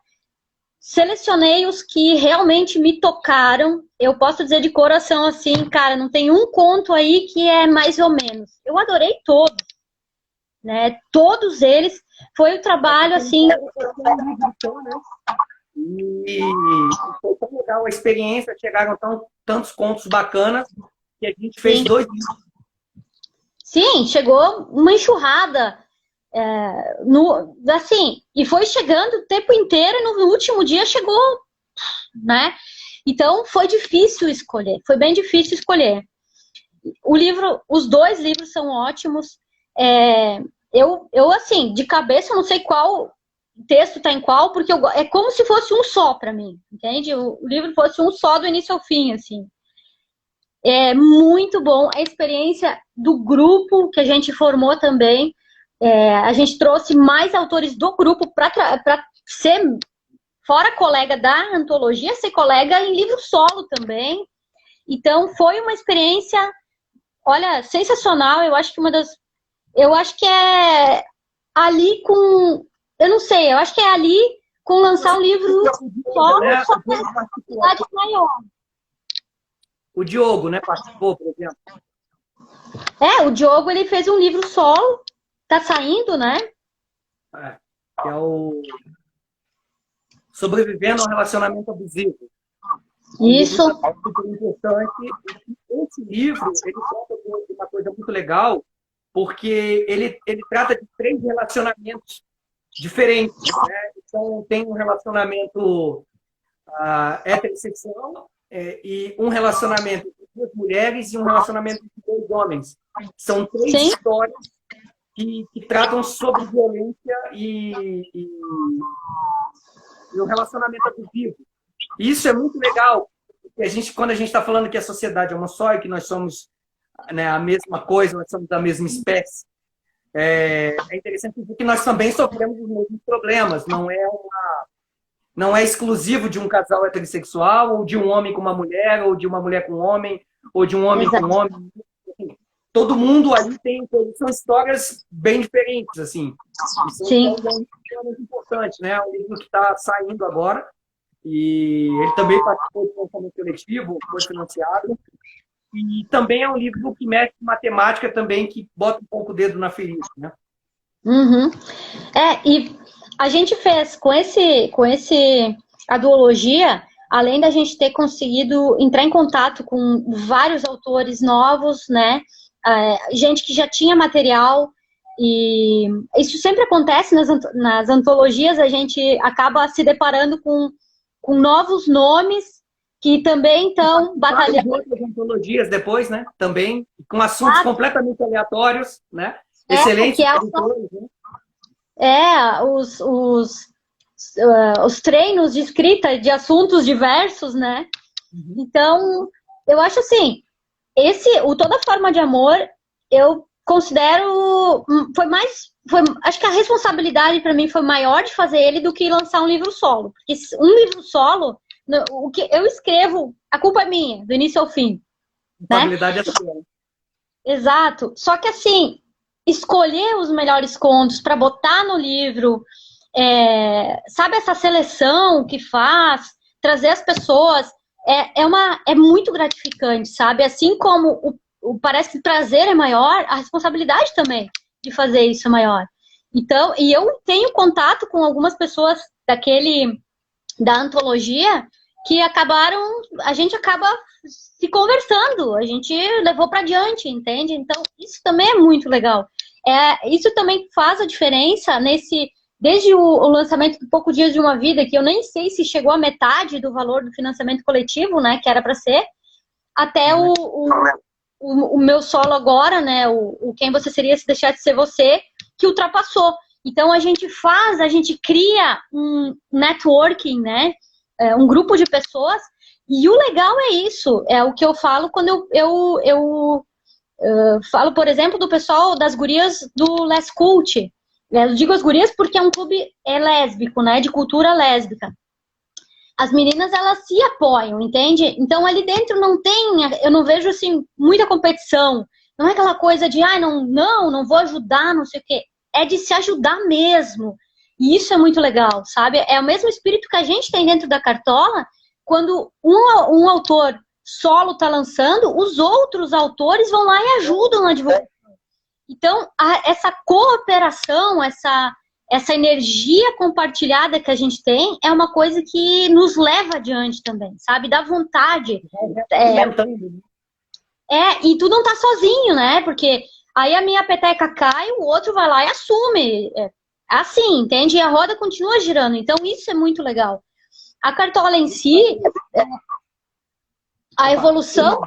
Selecionei os que realmente me tocaram. Eu posso dizer de coração assim, cara, não tem um conto aí que é mais ou menos. Eu adorei todos, né? Todos eles. Foi o trabalho assim. E foi tão legal a experiência, chegaram tantos contos bacanas que a gente fez 2 livros. Sim, chegou uma enxurrada. Assim, e foi chegando o tempo inteiro e no último dia chegou, né? Então foi difícil escolher, foi bem difícil escolher. Os 2 livros são ótimos. Eu assim, de cabeça eu não sei qual texto tá em qual, porque é como se fosse um só para mim, entende? O livro fosse um só do início ao fim, assim. É muito bom a experiência do grupo que a gente formou também. A gente trouxe mais autores do grupo para ser, fora colega da antologia, ser colega em livro solo também. Então, foi uma experiência, olha, sensacional. Eu acho que eu acho que é ali com... Eu não sei, eu acho que é ali com lançar um livro solo, só que a quantidade maior. O Diogo, né, participou, por exemplo. O Diogo, ele fez um livro solo, tá saindo, né? Que é o Sobrevivendo ao Relacionamento Abusivo. Isso. Super importante. Esse livro, ele trata de uma coisa muito legal, porque ele trata de 3 relacionamentos diferentes, né? Então, tem um relacionamento heterossexual, e um relacionamento de 2 mulheres e um relacionamento de 2 homens. São 3 Sim. histórias que tratam sobre violência e o relacionamento abusivo. E isso é muito legal, porque quando a gente está falando que a sociedade é uma só e que nós somos, né, a mesma coisa, nós somos da mesma espécie, é interessante dizer que nós também sofremos os mesmos problemas. Não é exclusivo de um casal heterossexual, ou de um homem com uma mulher, ou de uma mulher com um homem, ou de um homem com um homem. Todo mundo ali são histórias bem diferentes, assim. Sim. É muito importante, né? O livro que está saindo agora, e ele também participou do lançamento coletivo, foi financiado. E também é um livro que mexe com matemática também, que bota um pouco o dedo na ferida, né? Uhum. E a gente fez a duologia, além da gente ter conseguido entrar em contato com vários autores novos, né? Gente que já tinha material, e isso sempre acontece nas antologias, a gente acaba se deparando com novos nomes que também estão batalhando. Outras antologias depois, né? Também, com assuntos completamente aleatórios, né? Excelentes. Os treinos de escrita de assuntos diversos, né? Então, eu acho assim, o Toda Forma de Amor eu considero, acho que a responsabilidade para mim foi maior de fazer ele do que lançar um livro solo. Porque um livro solo, o que eu escrevo, a culpa é minha, do início ao fim. A responsabilidade é sua. Exato. Só que assim, escolher os melhores contos para botar no livro, sabe essa seleção que faz, trazer as pessoas, é muito gratificante, sabe? Assim como parece que o prazer é maior, a responsabilidade também de fazer isso é maior. Então, e eu tenho contato com algumas pessoas da antologia que a gente acaba se conversando, a gente levou para diante, entende? Então, isso também é muito legal. Isso também faz a diferença desde o lançamento do Pouco Dias de uma Vida, que eu nem sei se chegou a metade do valor do financiamento coletivo, né, que era para ser, até o meu solo agora, né, o Quem Você Seria Se Deixar de Ser Você, que ultrapassou. Então, a gente cria um networking, né, um grupo de pessoas, e o legal é isso, é o que eu falo quando eu falo, por exemplo, do pessoal das gurias do Les Cult. Eu digo as gurias porque é um clube lésbico, né, de cultura lésbica. As meninas, elas se apoiam, entende? Então, ali dentro eu não vejo, assim, muita competição. Não é aquela coisa de, não vou ajudar, não sei o quê. É de se ajudar mesmo. E isso é muito legal, sabe? É o mesmo espírito que a gente tem dentro da Cartola, quando um autor solo está lançando, os outros autores vão lá e ajudam na divulgação. Então, essa cooperação, essa energia compartilhada que a gente tem é uma coisa que nos leva adiante também, sabe? Dá vontade. E tu não tá sozinho, né? Porque aí a minha peteca cai, o outro vai lá e assume. Assim, entende? E a roda continua girando. Então, isso é muito legal. A Cartola em si, a evolução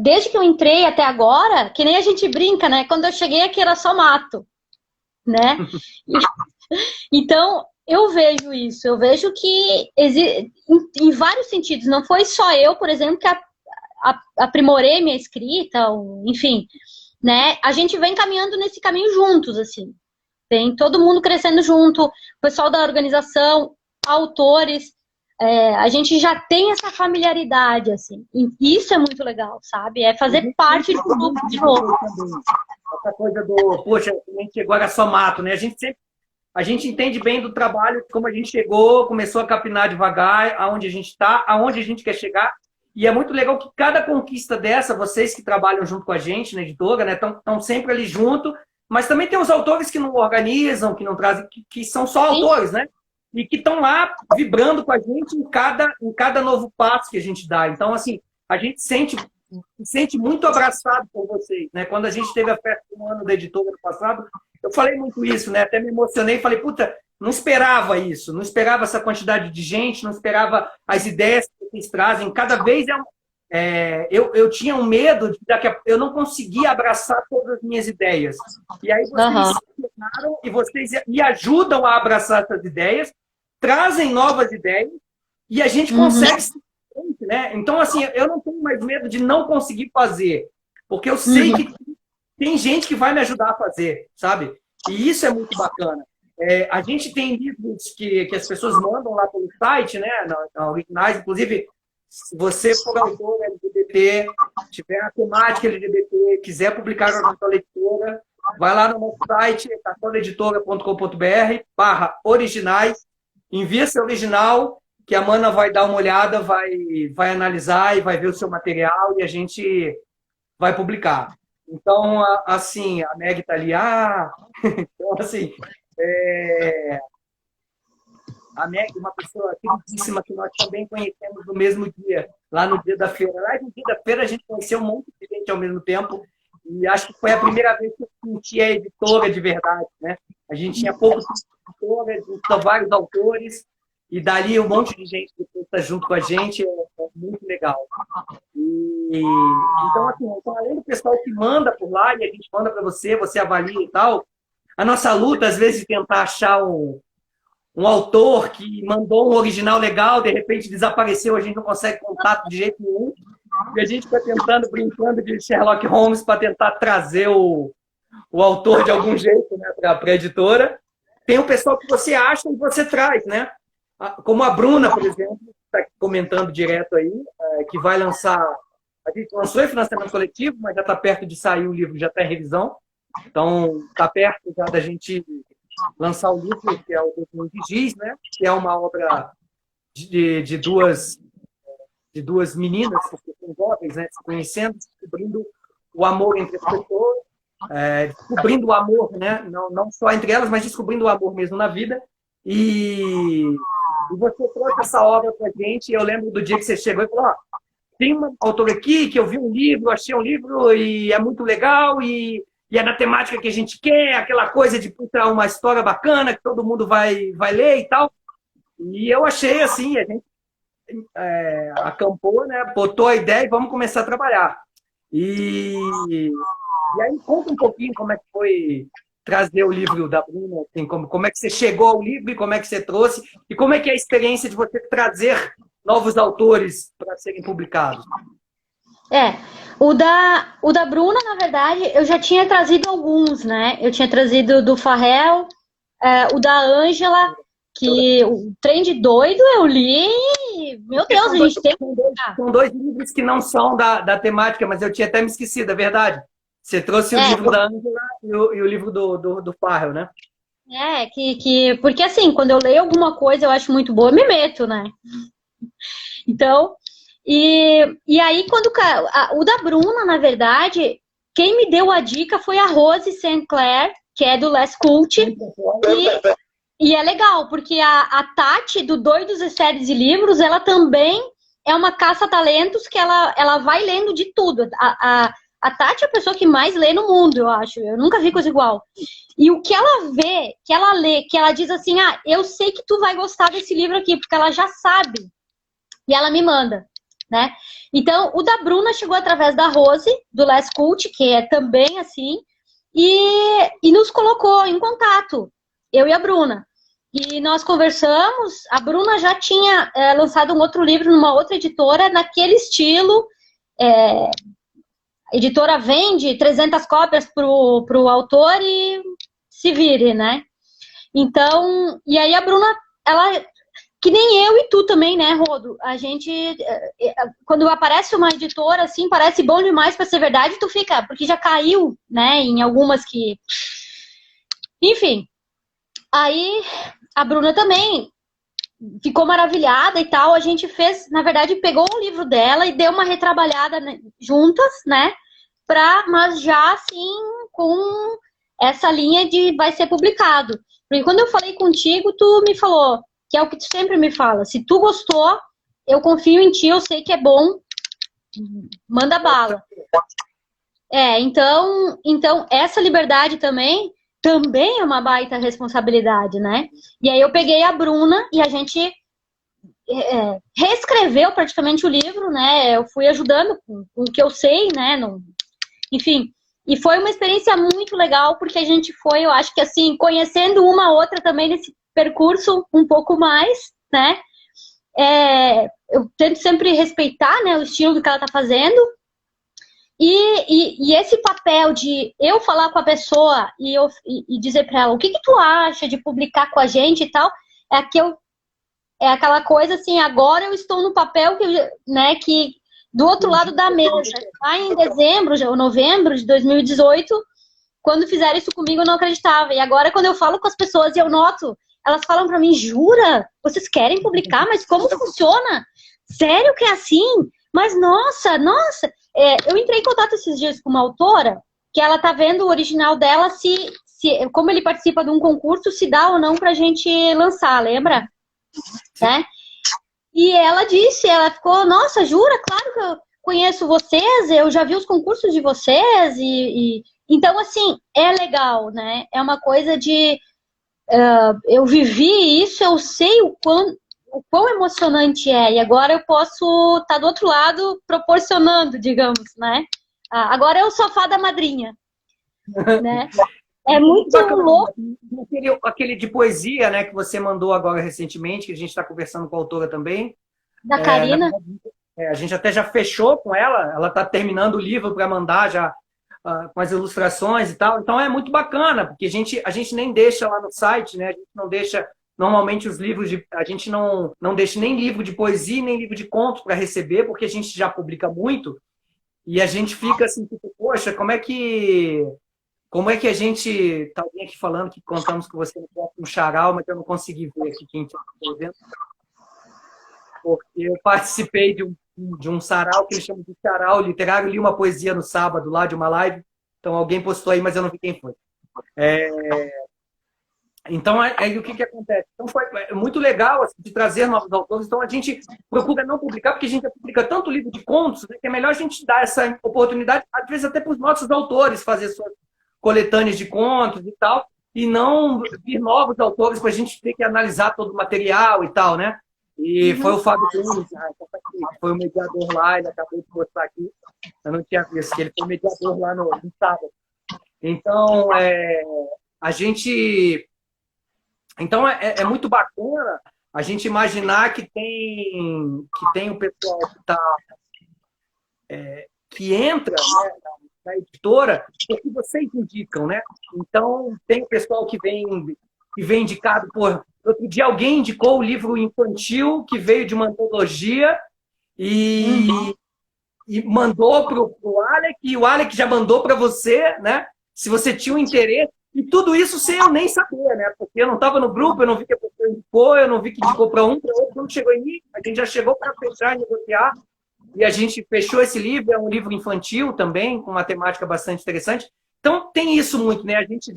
desde que eu entrei até agora, que nem a gente brinca, né? Quando eu cheguei aqui era só mato, né? Então, eu vejo isso. Eu vejo que em vários sentidos. Não foi só eu, por exemplo, que aprimorei minha escrita, enfim, né? A gente vem caminhando nesse caminho juntos, assim. Tem todo mundo crescendo junto, o pessoal da organização, autores. A gente já tem essa familiaridade, assim. E isso é muito legal, sabe? É fazer parte do grupo de novo. Essa coisa poxa, a gente chegou, era só mato, né? A gente entende bem do trabalho, como a gente chegou, começou a capinar devagar, aonde a gente está, aonde a gente quer chegar. E é muito legal que cada conquista dessa, vocês que trabalham junto com a gente na editora, né, estão sempre ali junto, mas também tem os autores que não organizam, que não trazem, que são só autores, né? E que estão lá vibrando com a gente em cada novo passo que a gente dá. Então, assim, a gente se sente muito abraçado por vocês, né? Quando a gente teve a festa do ano da editora no passado, eu falei muito isso, né? Até me emocionei e falei, puta, não esperava isso, não esperava essa quantidade de gente, não esperava as ideias que vocês trazem. Cada vez eu tinha um medo de que eu não conseguia abraçar todas as minhas ideias. E aí vocês se tornaram e vocês me ajudam a abraçar essas ideias, trazem novas ideias e a gente consegue se né? Então, assim, eu não tenho mais medo de não conseguir fazer, porque eu sei que tem gente que vai me ajudar a fazer, sabe? E isso é muito bacana. A gente tem livros que as pessoas mandam lá pelo site, né? Na Originais, inclusive, se você for autor LGBT, tiver a temática LGBT, quiser publicar na nossa leitura, vai lá no nosso site, cartolaeditora.com.br/originais, envia seu original, que a Mana vai dar uma olhada, vai analisar e vai ver o seu material e a gente vai publicar. Então, assim, a Meg está ali, então, assim, a Meg, uma pessoa queridíssima que nós também conhecemos no mesmo dia, lá no dia da feira. Lá no dia da feira a gente conheceu um monte de gente ao mesmo tempo e acho que foi a primeira vez que eu senti a editora de verdade, né? A gente tinha poucos editores, vários autores e dali um monte de gente que está junto com a gente, é muito legal. Então, assim, além do pessoal que manda por lá e a gente manda para você avalia e tal, a nossa luta, às vezes, de tentar achar um autor que mandou um original legal, de repente desapareceu, a gente não consegue contato de jeito nenhum. E a gente está tentando, brincando de Sherlock Holmes para tentar trazer o autor de algum jeito, né, para a editora. Tem o pessoal que você acha e você traz, né? Como a Bruna, por exemplo, está comentando direto aí, que vai lançar... A gente lançou em financiamento coletivo, mas já está perto de sair o livro, já está em revisão. Então, está perto já da gente lançar o livro, que é o Documento de Giz, né? Que é uma obra de duas meninas, porque são jovens, né? Se conhecendo, descobrindo o amor entre as pessoas, descobrindo o amor, né? Não só entre elas, mas descobrindo o amor mesmo na vida. E você trouxe essa obra para a gente. Eu lembro do dia que você chegou e falou: ó, tem uma autora aqui que eu vi um livro, achei um livro e é muito legal e é na temática que a gente quer, aquela coisa de puta, uma história bacana que todo mundo vai ler e tal. E eu achei assim, a gente acampou, né? Botou a ideia e vamos começar a trabalhar. E aí conta um pouquinho como é que foi trazer o livro da Bruna, assim, como é que você chegou ao livro e como é que você trouxe, e como é que é a experiência de você trazer novos autores para serem publicados. O da Bruna, na verdade, eu já tinha trazido alguns, né? Eu tinha trazido do Farrell, o da Ângela, que o Trem de Doido eu li, meu Deus, a gente tem... São dois livros que não são da temática, mas eu tinha até me esquecido, é verdade? Você trouxe o livro da Ângela e o livro do Farrell, né? Porque assim, quando eu leio alguma coisa eu acho muito boa, eu me meto, né? Então, e aí quando o da Bruna, na verdade, quem me deu a dica foi a Rose St. Clair, que é do Les Cult, e é legal, porque a Tati, do Doidos e Séries de Livros, ela também é uma caça-talentos que ela vai lendo de tudo. A Tati é a pessoa que mais lê no mundo, eu acho. Eu nunca vi coisa igual. E o que ela vê, que ela lê, que ela diz assim, eu sei que tu vai gostar desse livro aqui, porque ela já sabe. E ela me manda, né? Então, o da Bruna chegou através da Rose, do Les Cult, que é também assim, e nos colocou em contato, eu e a Bruna. E nós conversamos, a Bruna já tinha lançado um outro livro numa outra editora, naquele estilo. A editora vende 300 cópias pro autor e se vire, né? Então, e aí a Bruna, ela, que nem eu e tu também, né, Rodo? A gente, quando aparece uma editora, assim, parece bom demais pra ser verdade, tu fica, porque já caiu, né, em algumas que... Enfim, aí a Bruna também ficou maravilhada e tal, a gente fez, na verdade, pegou o livro dela e deu uma retrabalhada juntas, né, mas já, assim, com essa linha de vai ser publicado. Porque quando eu falei contigo, tu me falou, que é o que tu sempre me fala, se tu gostou, eu confio em ti, eu sei que é bom, manda bala. Então essa liberdade também é uma baita responsabilidade, né? E aí eu peguei a Bruna e a gente reescreveu praticamente o livro, né? Eu fui ajudando com o que eu sei, né? Enfim, e foi uma experiência muito legal, porque a gente foi, eu acho que assim, conhecendo uma outra também nesse percurso um pouco mais, né? Eu tento sempre respeitar, né, o estilo do que ela tá fazendo. E esse papel de eu falar com a pessoa e dizer para ela o que tu acha de publicar com a gente e tal, é aquela coisa assim, agora eu estou no papel que do outro lado da mesa. Lá em dezembro ou novembro de 2018, quando fizeram isso comigo, eu não acreditava. E agora, quando eu falo com as pessoas e eu noto, elas falam para mim, jura? Vocês querem publicar? Mas como funciona? Sério que é assim? Mas nossa! Eu entrei em contato esses dias com uma autora, que ela tá vendo o original dela, como ele participa de um concurso, se dá ou não pra gente lançar, lembra? Né? E ela ficou, nossa, jura? Claro que eu conheço vocês, eu já vi os concursos de vocês, então, assim, é legal, né? É uma coisa de... eu vivi isso, eu sei o quão emocionante é, e agora eu posso estar do outro lado proporcionando, digamos, né? Agora é o sofá da madrinha, né? É muito louco. Aquele de poesia, né, que você mandou agora recentemente, que a gente está conversando com a autora também. Da Karina. a gente até já fechou com ela está terminando o livro para mandar já com as ilustrações e tal. Então é muito bacana, porque a gente nem deixa lá no site, né? A gente não deixa, normalmente os livros, a gente não deixa nem livro de poesia, nem livro de contos para receber, porque a gente já publica muito, e a gente fica assim, tipo, poxa, como é que a gente, tá alguém aqui falando que contamos com você no Charal, mas eu não consegui ver aqui quem está escrevendo, porque eu participei de um sarau que eles chamam de sarau literário, li uma poesia no sábado lá de uma live, então alguém postou aí, mas eu não vi quem foi. Então, o que acontece? Então, foi muito legal assim, de trazer novos autores. Então, a gente procura não publicar, porque a gente publica tanto livro de contos, né, que é melhor a gente dar essa oportunidade, às vezes até para os nossos autores fazer suas coletâneas de contos e tal, e não vir novos autores para a gente ter que analisar todo o material e tal, né? E foi o Fábio Nunes, que foi o mediador lá, ele acabou de postar aqui, eu não tinha visto, que ele foi o mediador lá no sábado. Então, a gente... Então, é muito bacana a gente imaginar que tem o pessoal que entra, né, na editora, porque vocês indicam, né? Então, tem o pessoal que vem indicado por... Outro dia alguém indicou o livro infantil que veio de uma antologia e mandou para o Alec, e o Alec já mandou para você, né? Se você tinha um interesse. E tudo isso sem eu nem saber, né? Porque eu não estava no grupo, eu não vi que a pessoa indicou, eu não vi que indicou para um, para outro. Quando chegou em mim, a gente já chegou para fechar e negociar. E a gente fechou esse livro, é um livro infantil também, com uma temática bastante interessante. Então, tem isso muito, né? A gente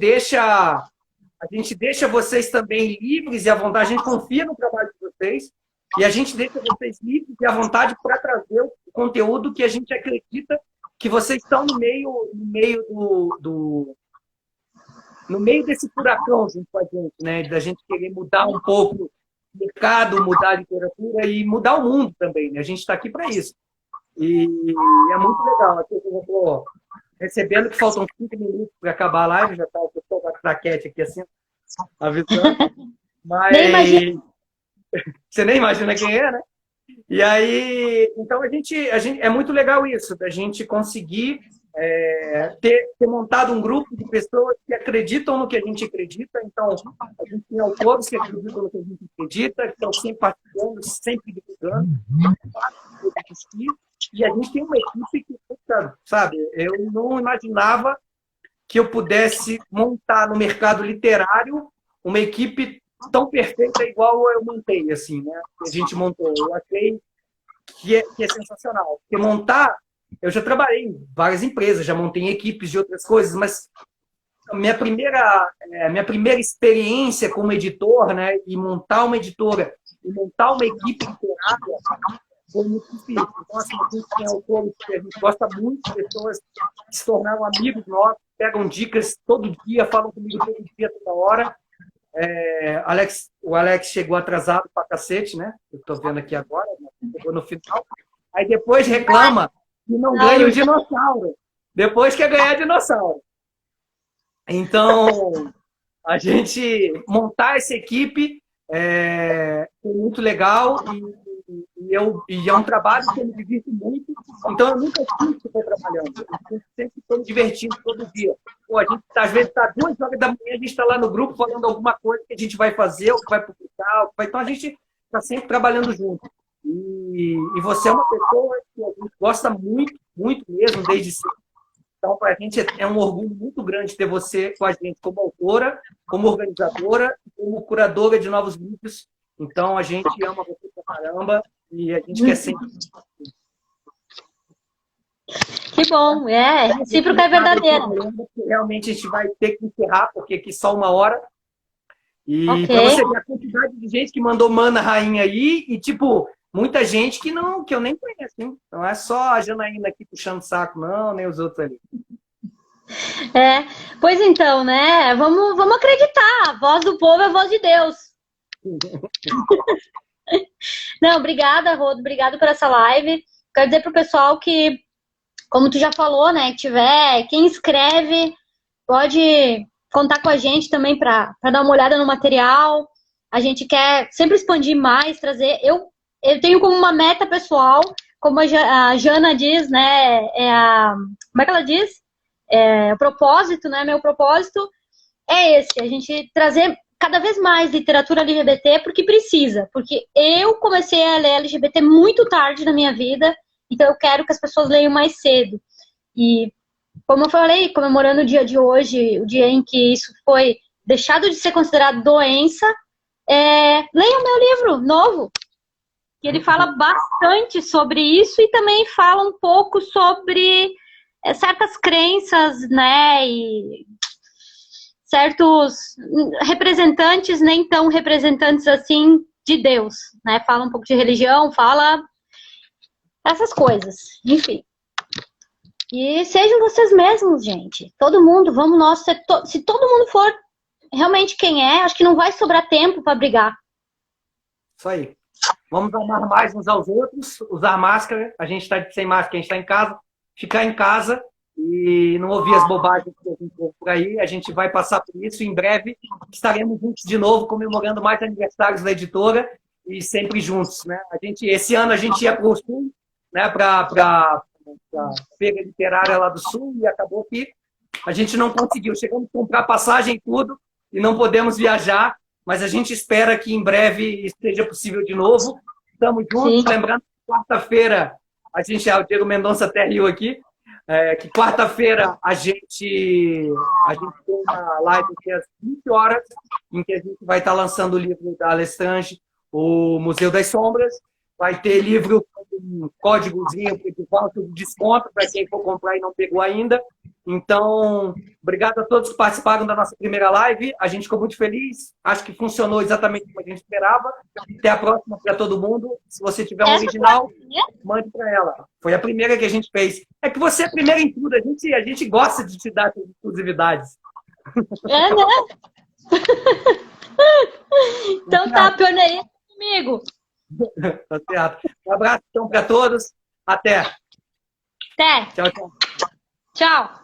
deixa vocês também livres e à vontade, a gente confia no trabalho de vocês, e a gente deixa vocês livres e à vontade para trazer o conteúdo que a gente acredita que vocês estão no meio desse furacão junto com a gente, né? Da gente querer mudar um pouco o mercado, mudar a literatura e mudar o mundo também, né? A gente está aqui para isso. E é muito legal. Aqui eu estou recebendo que faltam 5 minutos para acabar a live, já está o pessoal com a plaquete aqui assim, avisando. Mas você nem imagina quem é, né? E aí, então a gente é muito legal isso, da gente conseguir ter montado um grupo de pessoas que acreditam no que a gente acredita. Então, a gente tem autores que acreditam no que a gente acredita, que estão sempre participando, sempre divulgando, e a gente tem uma equipe que, sabe, eu não imaginava que eu pudesse montar no mercado literário uma equipe tão perfeita igual eu montei, assim, né? Que a gente montou. Eu achei que é sensacional. Porque montar... Eu já trabalhei em várias empresas, já montei em equipes de outras coisas, mas a minha primeira experiência como editor, né, e montar uma editora, e montar uma equipe literária, foi muito difícil. Então, assim, a gente tem autores que a gente gosta muito, pessoas que se tornaram amigos nossos, pegam dicas todo dia, falam comigo todo dia, toda hora. O Alex chegou atrasado pra cacete, né? Eu tô vendo aqui agora, chegou no final. Aí depois reclama que não ganha o dinossauro. Depois quer ganhar dinossauro. Então, a gente montar essa equipe foi muito legal e é um trabalho que eu me divirto muito. Então, eu nunca estou trabalhando. Eu sempre estou me divertindo todo dia. Pô, a gente, às vezes, está 2 horas da manhã, a gente está lá no grupo falando alguma coisa que a gente vai fazer, ou que vai publicar. Então, a gente está sempre trabalhando junto. E você é uma pessoa que a gente gosta muito, muito mesmo, desde sempre. Então, para a gente é um orgulho muito grande ter você com a gente como autora, como organizadora, como curadora de novos livros. Então, a gente ama você pra caramba e a gente quer sempre. Que bom, recíproco é verdadeiro. Realmente a gente vai ter que encerrar, porque aqui só 1 hora. E Okay. para você ver a quantidade de gente que mandou Mana Rainha aí, e tipo, muita gente que eu nem conheço, hein? Não é só a Janaína aqui puxando o saco, não, nem os outros ali. Pois então, né? Vamos acreditar. A voz do povo é a voz de Deus. Não, obrigada, Rodo. Obrigada por essa live. Quero dizer pro pessoal que, como tu já falou, né? Quem escreve pode contar com a gente também para dar uma olhada no material. A gente quer sempre expandir mais, trazer. Eu tenho como uma meta pessoal como a Jana diz, né? Como é que ela diz? O propósito, né? Meu propósito é esse, a gente trazer cada vez mais literatura LGBT porque precisa, porque eu comecei a ler LGBT muito tarde na minha vida, então eu quero que as pessoas leiam mais cedo. E, como eu falei, comemorando o dia de hoje, o dia em que isso foi deixado de ser considerado doença, leiam meu livro novo, que ele fala bastante sobre isso e também fala um pouco sobre certas crenças, né, e certos representantes, nem tão representantes assim de Deus, né? Fala um pouco de religião, fala essas coisas, enfim. E sejam vocês mesmos, gente. Todo mundo, vamos nós ser se todo mundo for realmente quem é, acho que não vai sobrar tempo para brigar. Isso aí. Vamos amar mais uns aos outros, usar máscara. A gente está sem máscara, a gente está em casa. Ficar em casa e não ouvir as bobagens que a gente ouve por aí. A gente vai passar por isso. Em breve estaremos juntos de novo, comemorando mais aniversários da editora e sempre juntos, né? Esse ano a gente ia para o Sul, né? Para a Feira Literária lá do Sul, e acabou que a gente não conseguiu. Chegamos a comprar passagem e tudo e não podemos viajar, mas a gente espera que em breve esteja possível de novo. Estamos juntos. Sim. Lembrando que quarta-feira o Diego Mendonça até riu aqui, que quarta-feira a gente tem uma live às 20 horas, em que a gente vai estar lançando o livro da Alestrange, o Museu das Sombras. Vai ter livro com um códigozinho de voucher de desconto para quem for comprar e não pegou ainda. Então, obrigado a todos que participaram da nossa primeira live. A gente ficou muito feliz. Acho que funcionou exatamente como a gente esperava. Até a próxima para todo mundo. Se você tiver um original, mande para ela. Foi a primeira que a gente fez. É que você é a primeira em tudo. A gente gosta de te dar essas exclusividades. Né? Então tá, pioneiro comigo. Tá certo. Um abraço então para todos. Até. Até. Tchau, tchau. Tchau.